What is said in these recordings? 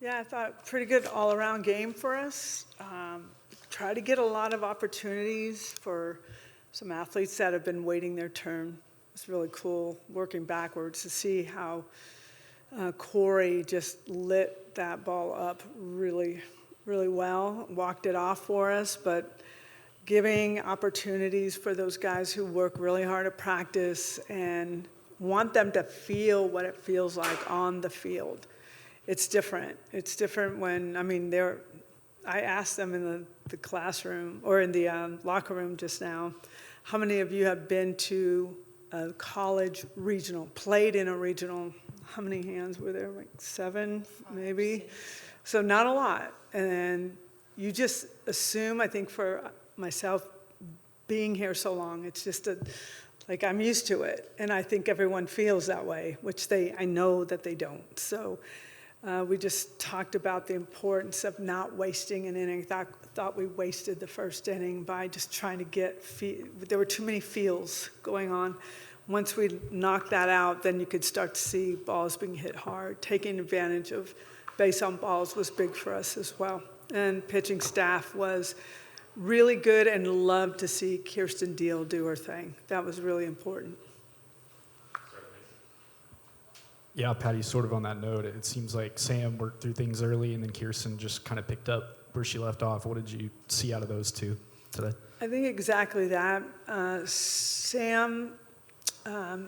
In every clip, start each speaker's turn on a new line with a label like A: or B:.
A: Yeah, I thought pretty good all-around game for us. Try to get a lot of opportunities for some athletes that have been waiting their turn. It's really cool working backwards to see how Corey just lit that ball up really, really well, walked it off for us, but giving opportunities for those guys who work really hard at practice and want them to feel what it feels like on the field. It's different. It's different when, I asked them in the classroom or in the locker room just now, how many of you have been to a college regional, played in a regional? How many hands were there? Like 7, maybe? So not a lot. And you just assume, I think for myself, being here so long, it's just like I'm used to it. And I think everyone feels that way, which I know that they don't. So we just talked about the importance of not wasting an inning. Thought we wasted the first inning by just trying to there were too many feels going on. Once we knocked that out, then you could start to see balls being hit hard. Taking advantage of base on balls was big for us as well. And pitching staff was really good and loved to see Kirsten Deal do her thing. That was really important.
B: Yeah, Patty, sort of on that note, it seems like Sam worked through things early and then Kirsten just kind of picked up where she left off. What did you see out of those two today?
A: I think exactly that. Sam, I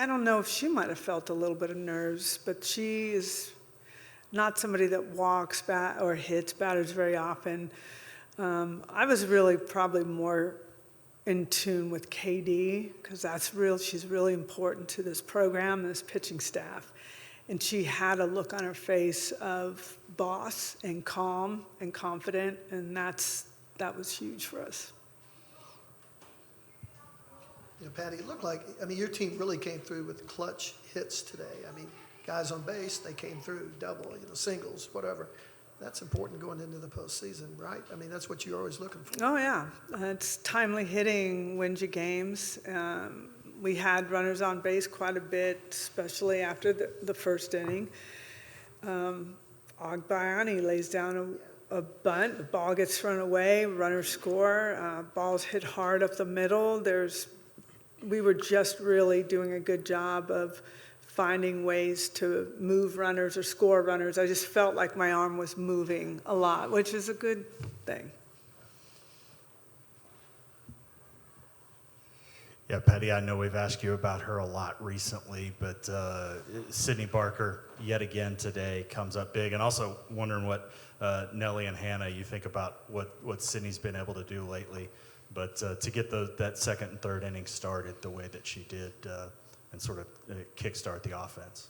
A: don't know if she might have felt a little bit of nerves, but she is not somebody that walks or hits batters very often. I was really probably more in tune with KD because she's really important to this program and this pitching staff. And she had a look on her face of boss and calm and confident, and that was huge for us.
C: Patty, it looked like, your team really came through with clutch hits today. Guys on base, they came through, double, singles, whatever. That's important going into the postseason, right? That's what you're always looking for.
A: Oh, yeah. It's timely hitting wins you games. We had runners on base quite a bit, especially after the first inning. Agbayani lays down a bunt, the ball gets thrown away, runners score, balls hit hard up the middle. We were just really doing a good job of finding ways to move runners or score runners. I just felt like my arm was moving a lot, which is a good thing.
D: Yeah, Patty, I know we've asked you about her a lot recently, but Sydney Barker, yet again today, comes up big. And also wondering what Nelly and Hannah, you think about what Sydney's been able to do lately. But to get that second and third inning started the way that she did and sort of kickstart the offense.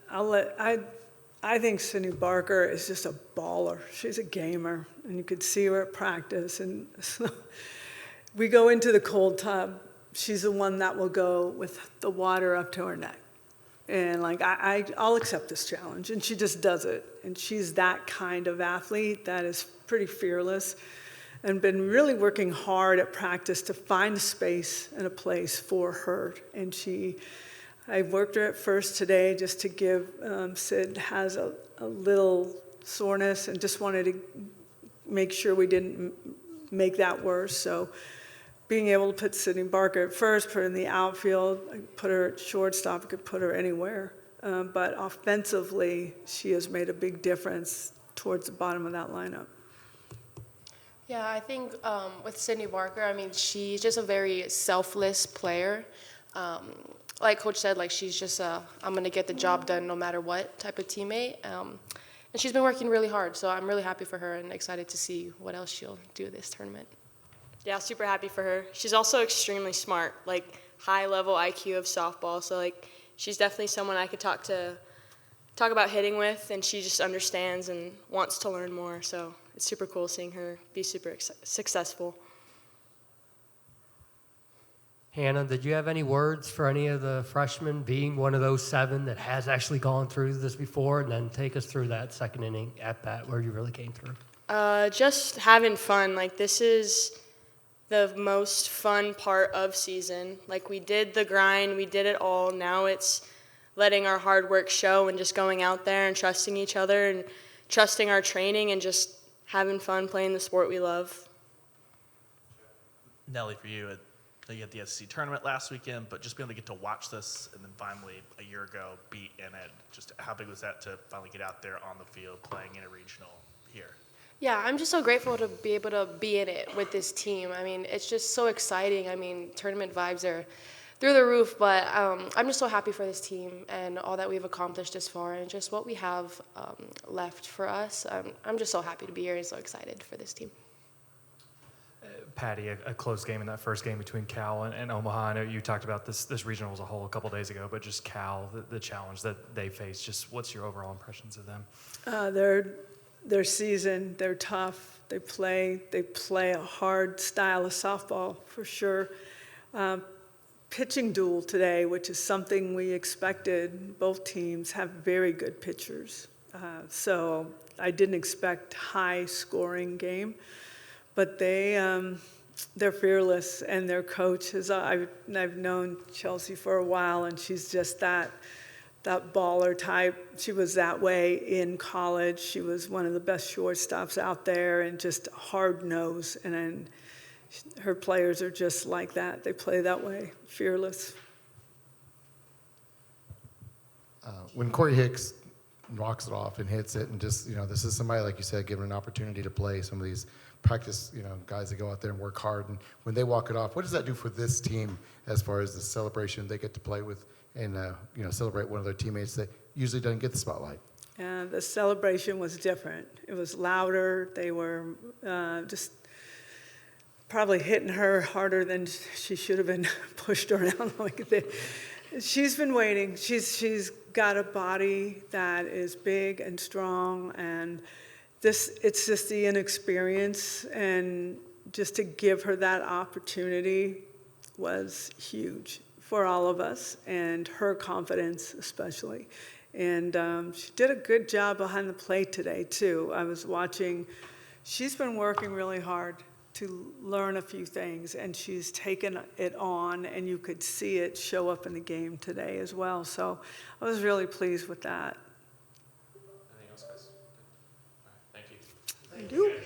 A: I think Sydney Barker is just a baller. She's a gamer, and you could see her at practice. And so we go into the cold tub. She's the one that will go with the water up to her neck. And I'll accept this challenge. And she just does it. And she's that kind of athlete that is pretty fearless and been really working hard at practice to find a space and a place for her. And I worked her at first today just to give, Sid has a little soreness and just wanted to make sure we didn't make that worse. So being able to put Sydney Barker at first, put her in the outfield, put her at shortstop, I could put her anywhere. But offensively, she has made a big difference towards the bottom of that lineup.
E: Yeah, I think with Sydney Barker, she's just a very selfless player. Like Coach said, she's just I'm going to get the job done no matter what type of teammate. And she's been working really hard, so I'm really happy for her and excited to see what else she'll do this tournament.
F: Yeah, super happy for her. She's also extremely smart, high-level IQ of softball. So, she's definitely someone I could talk about hitting with, and she just understands and wants to learn more. So it's super cool seeing her be super successful.
G: Hannah, did you have any words for any of the freshmen, being one of those 7 that has actually gone through this before, and then take us through that second inning at bat where you really came through?
F: Just having fun. This is the most fun part of season. We did the grind, we did it all. Now it's letting our hard work show and just going out there and trusting each other and trusting our training and just having fun playing the sport we love.
H: Nelly, for you, you had the SEC tournament last weekend, but just being able to get to watch this and then finally a year ago be in it, just how big was that to finally get out there on the field playing in a regional here?
E: Yeah, I'm just so grateful to be able to be in it with this team. I mean, it's just so exciting. I mean, tournament vibes are through the roof, but I'm just so happy for this team and all that we've accomplished this far and just what we have left for us. I'm just so happy to be here and so excited for this team.
I: Patty, a close game in that first game between Cal and Omaha. I know you talked about this regional as a whole a couple days ago, but just Cal, the challenge that they face, just what's your overall impressions of them?
A: They're seasoned, they're tough, they play a hard style of softball for sure. Pitching duel today, which is something we expected. Both teams have very good pitchers. So I didn't expect high scoring game, but they're fearless, and their coach is, I've known Chelsea for a while, and she's just that baller type. She was that way in college. She was one of the best shortstops out there and just hard nose. And then her players are just like that. They play that way, fearless.
J: When Corey Hicks knocks it off and hits it, and just, this is somebody, like you said, given an opportunity to play some of these practice, guys that go out there and work hard. And when they walk it off, what does that do for this team as far as the celebration they get to play with and, celebrate one of their teammates that usually doesn't get the spotlight?
A: The celebration was different. It was louder. They were just probably hitting her harder than she should have been pushed around like that. She's been waiting. She's got a body that is big and strong, and it's just the inexperience, and just to give her that opportunity was huge for all of us, and her confidence especially. And she did a good job behind the plate today too. I was watching. She's been working really hard to learn a few things, and she's taken it on, and you could see it show up in the game today as well. So I was really pleased with that.
H: Anything else, guys? All right, thank you.
A: Thank you.